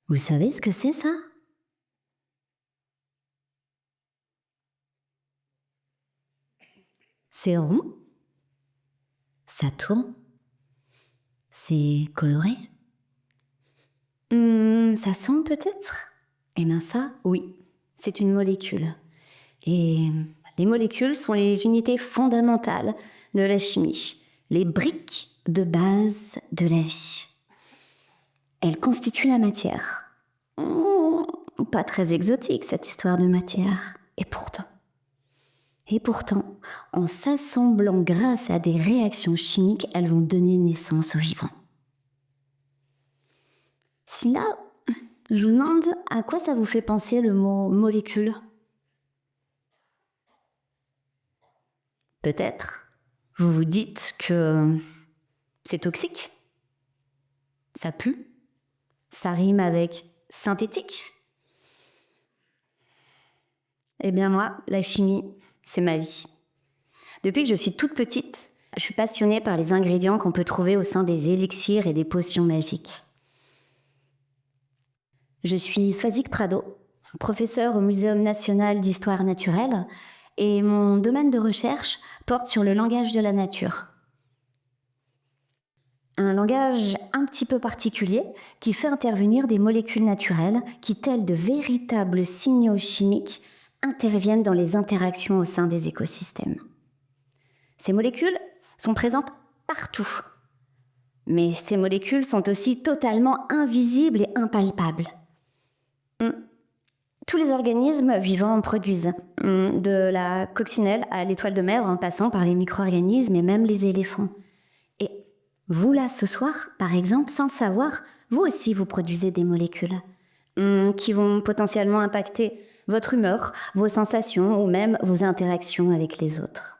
Vous savez ce que c'est ça? C'est rond, ça tourne, c'est coloré. Ça sent peut-être? Eh bien ça, oui, c'est une molécule. Et les molécules sont les unités fondamentales de la chimie, les briques de base de la vie. Elles constituent la matière. Pas très exotique cette histoire de matière. Et pourtant, en s'assemblant grâce à des réactions chimiques, elles vont donner naissance au vivant. Si là, je vous demande à quoi ça vous fait penser le mot molécule? Peut-être, vous vous dites que c'est toxique, ça pue, ça rime avec synthétique. Eh bien moi, la chimie, c'est ma vie. Depuis que je suis toute petite, je suis passionnée par les ingrédients qu'on peut trouver au sein des élixirs et des potions magiques. Je suis Swazik Prado, professeure au Muséum national d'histoire naturelle, et mon domaine de recherche porte sur le langage de la nature. Un langage un petit peu particulier qui fait intervenir des molécules naturelles qui, telles de véritables signaux chimiques, interviennent dans les interactions au sein des écosystèmes. Ces molécules sont présentes partout. Mais ces molécules sont aussi totalement invisibles et impalpables. Tous les organismes vivants en produisent, de la coccinelle à l'étoile de mer en passant par les micro-organismes et même les éléphants. Et vous là ce soir, par exemple, sans le savoir, vous aussi vous produisez des molécules qui vont potentiellement impacter votre humeur, vos sensations ou même vos interactions avec les autres.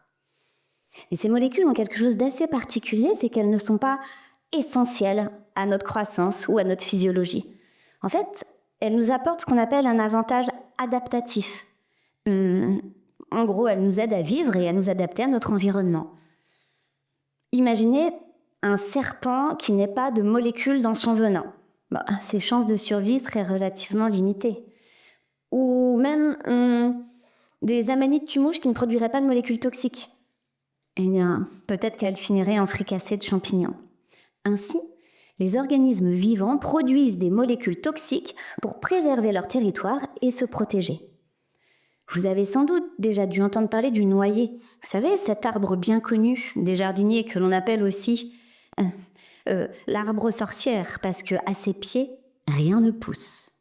Et ces molécules ont quelque chose d'assez particulier, c'est qu'elles ne sont pas essentielles à notre croissance ou à notre physiologie. En fait, elles nous apportent ce qu'on appelle un avantage adaptatif. En gros, elles nous aident à vivre et à nous adapter à notre environnement. Imaginez un serpent qui n'ait pas de molécules dans son venin. Ses chances de survie seraient relativement limitées. Ou même des amanites tumouches qui ne produiraient pas de molécules toxiques. Eh bien, peut-être qu'elles finiraient en fricassée de champignons. Ainsi, les organismes vivants produisent des molécules toxiques pour préserver leur territoire et se protéger. Vous avez sans doute déjà dû entendre parler du noyer. Vous savez, cet arbre bien connu des jardiniers que l'on appelle aussi l'arbre sorcière, parce qu'à ses pieds, rien ne pousse.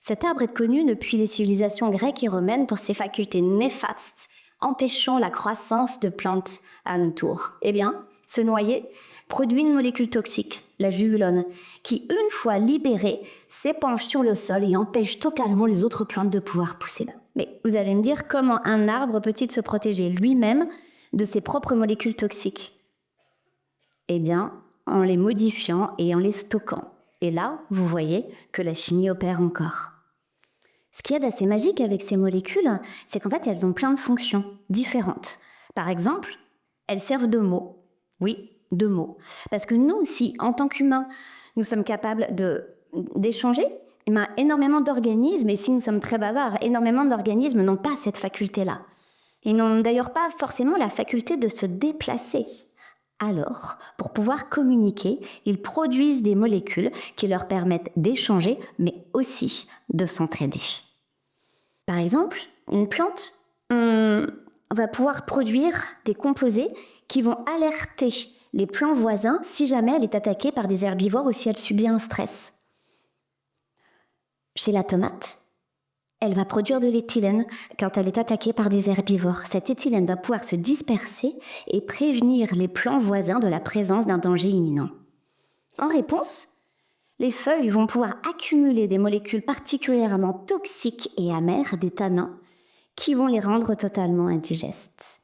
Cet arbre est connu depuis les civilisations grecques et romaines pour ses facultés néfastes, empêchant la croissance de plantes alentour. Eh bien, ce noyer produit une molécule toxique, la jugulone, qui, une fois libérée, s'épanche sur le sol et empêche totalement les autres plantes de pouvoir pousser là. Mais vous allez me dire, comment un arbre peut-il se protéger lui-même de ses propres molécules toxiques? Eh bien, en les modifiant et en les stockant. Et là, vous voyez que la chimie opère encore. Ce qu'il y a d'assez magique avec ces molécules, c'est qu'en fait, elles ont plein de fonctions différentes. Par exemple, elles servent de mots. Oui, de mots. Parce que nous aussi, en tant qu'humains, nous sommes capables d'échanger. Énormément d'organismes, et si nous sommes très bavards, énormément d'organismes n'ont pas cette faculté-là. Ils n'ont d'ailleurs pas forcément la faculté de se déplacer. Alors, pour pouvoir communiquer, ils produisent des molécules qui leur permettent d'échanger, mais aussi de s'entraider. Par exemple, une plante va pouvoir produire des composés qui vont alerter les plants voisins si jamais elle est attaquée par des herbivores ou si elle subit un stress. Chez la tomate, elle va produire de l'éthylène quand elle est attaquée par des herbivores. Cette éthylène va pouvoir se disperser et prévenir les plants voisins de la présence d'un danger imminent. En réponse, les feuilles vont pouvoir accumuler des molécules particulièrement toxiques et amères, des tanins, qui vont les rendre totalement indigestes.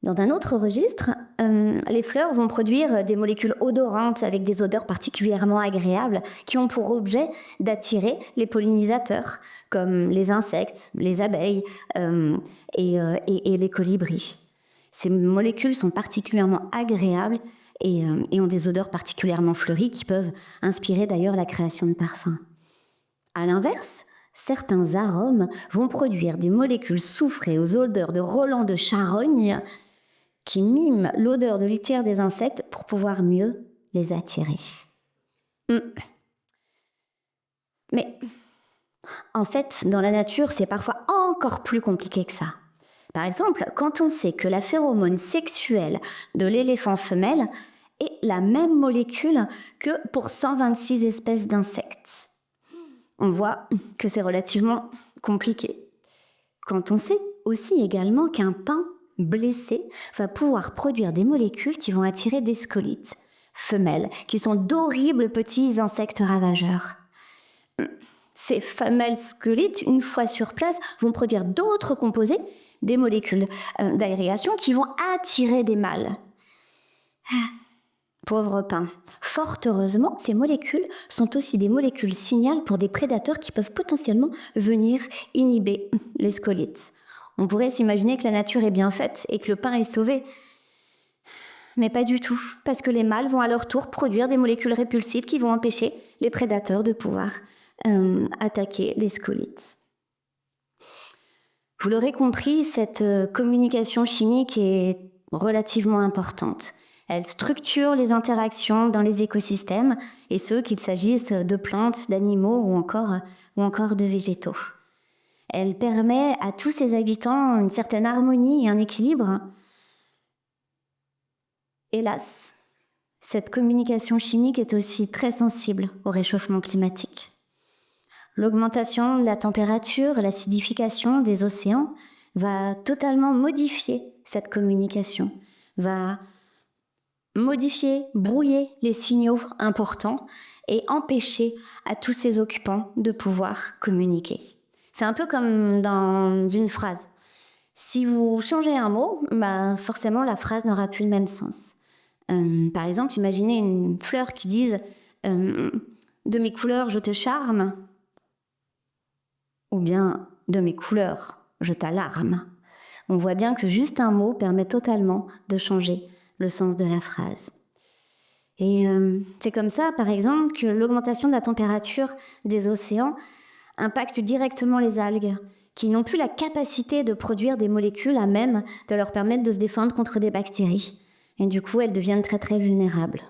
Dans un autre registre, les fleurs vont produire des molécules odorantes avec des odeurs particulièrement agréables qui ont pour objet d'attirer les pollinisateurs, comme les insectes, les abeilles et les colibris. Ces molécules sont particulièrement agréables et ont des odeurs particulièrement fleuries qui peuvent inspirer d'ailleurs la création de parfums. À l'inverse, certains arômes vont produire des molécules soufrées aux odeurs de Roland de Charogne qui miment l'odeur de litière des insectes pour pouvoir mieux les attirer. Mais en fait, dans la nature, c'est parfois encore plus compliqué que ça. Par exemple, quand on sait que la phéromone sexuelle de l'éléphant femelle est la même molécule que pour 126 espèces d'insectes, on voit que c'est relativement compliqué. Quand on sait aussi également qu'un pain blessé va pouvoir produire des molécules qui vont attirer des scolytes femelles, qui sont d'horribles petits insectes ravageurs. Ces femelles scolytes, une fois sur place, vont produire d'autres composés, des molécules d'aération qui vont attirer des mâles. Pauvre pain. Fort heureusement, ces molécules sont aussi des molécules signales pour des prédateurs qui peuvent potentiellement venir inhiber les scolytes. On pourrait s'imaginer que la nature est bien faite et que le pain est sauvé. Mais pas du tout, parce que les mâles vont à leur tour produire des molécules répulsives qui vont empêcher les prédateurs de pouvoir attaquer les scolytes. Vous l'aurez compris, cette communication chimique est relativement importante. Elle structure les interactions dans les écosystèmes, et ce, qu'il s'agisse de plantes, d'animaux ou encore de végétaux. Elle permet à tous ses habitants une certaine harmonie et un équilibre. Hélas, cette communication chimique est aussi très sensible au réchauffement climatique. L'augmentation de la température, l'acidification des océans va totalement modifier cette communication, va modifier, brouiller les signaux importants et empêcher à tous ses occupants de pouvoir communiquer. C'est un peu comme dans une phrase. Si vous changez un mot, forcément la phrase n'aura plus le même sens. Par exemple, imaginez une fleur qui dise « de mes couleurs, je te charme » ou bien « de mes couleurs, je t'alarme ». On voit bien que juste un mot permet totalement de changer le sens de la phrase. Et c'est comme ça, par exemple, que l'augmentation de la température des océans impacte directement les algues, qui n'ont plus la capacité de produire des molécules à même de leur permettre de se défendre contre des bactéries. Et du coup, elles deviennent très très vulnérables.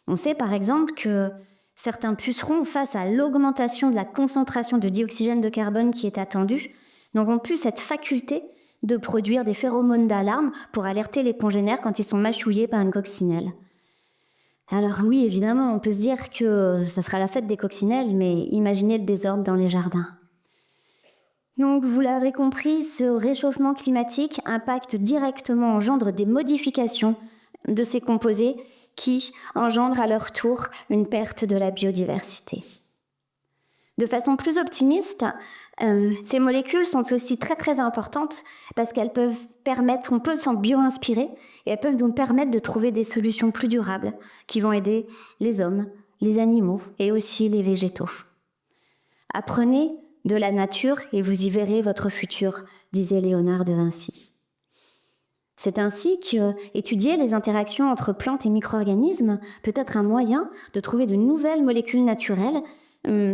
On sait par exemple que certains pucerons, face à l'augmentation de la concentration de dioxygène de carbone qui est attendue, n'auront plus cette faculté de produire des phéromones d'alarme pour alerter les congénères quand ils sont mâchouillés par une coccinelle. Alors oui, évidemment, on peut se dire que ça sera la fête des coccinelles, mais imaginez le désordre dans les jardins. Donc, vous l'avez compris, ce réchauffement climatique impacte directement, engendre des modifications de ces composés qui engendrent à leur tour une perte de la biodiversité. De façon plus optimiste, ces molécules sont aussi très très importantes parce qu'elles peuvent permettre, on peut s'en bio-inspirer et elles peuvent nous permettre de trouver des solutions plus durables qui vont aider les hommes, les animaux et aussi les végétaux. Apprenez de la nature et vous y verrez votre futur, disait Léonard de Vinci. C'est ainsi qu'étudier les interactions entre plantes et micro-organismes peut être un moyen de trouver de nouvelles molécules naturelles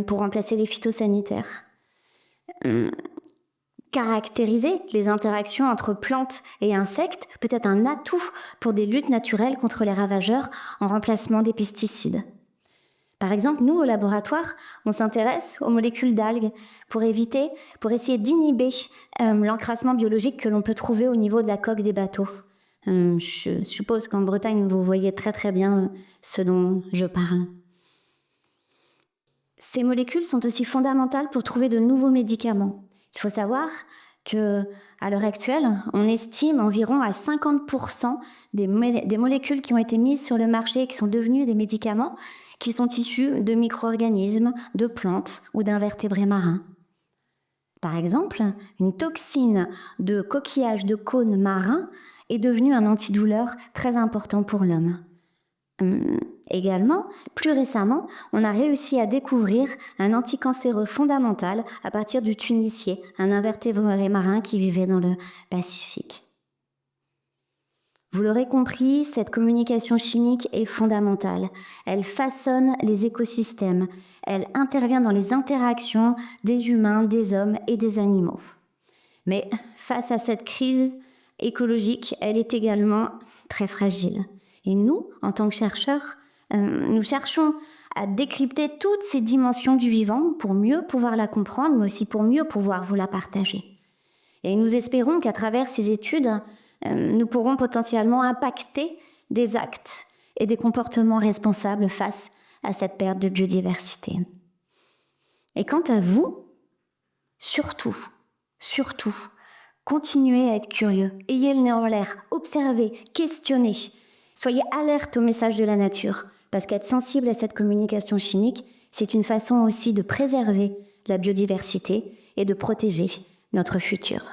pour remplacer les phytosanitaires. Caractériser les interactions entre plantes et insectes peut être un atout pour des luttes naturelles contre les ravageurs en remplacement des pesticides. Par exemple, nous, au laboratoire, on s'intéresse aux molécules d'algues pour essayer d'inhiber l'encrassement biologique que l'on peut trouver au niveau de la coque des bateaux. Je suppose qu'en Bretagne, vous voyez très très bien ce dont je parle. Ces molécules sont aussi fondamentales pour trouver de nouveaux médicaments. Il faut savoir qu'à l'heure actuelle, on estime environ à 50% des molécules qui ont été mises sur le marché et qui sont devenues des médicaments qui sont issus de micro-organismes, de plantes ou d'invertébrés marins. Par exemple, une toxine de coquillage de cône marin est devenue un antidouleur très important pour l'homme. Également, plus récemment, on a réussi à découvrir un anticancéreux fondamental à partir du tunicier, un invertébré marin qui vivait dans le Pacifique. Vous l'aurez compris, cette communication chimique est fondamentale. Elle façonne les écosystèmes. Elle intervient dans les interactions des humains, des hommes et des animaux. Mais face à cette crise écologique, elle est également très fragile. Et nous, en tant que chercheurs, nous cherchons à décrypter toutes ces dimensions du vivant pour mieux pouvoir la comprendre, mais aussi pour mieux pouvoir vous la partager. Et nous espérons qu'à travers ces études, nous pourrons potentiellement impacter des actes et des comportements responsables face à cette perte de biodiversité. Et quant à vous, surtout, continuez à être curieux, ayez le nez en l'air, observez, questionnez, soyez alerte au message de la nature, parce qu'être sensible à cette communication chimique, c'est une façon aussi de préserver la biodiversité et de protéger notre futur.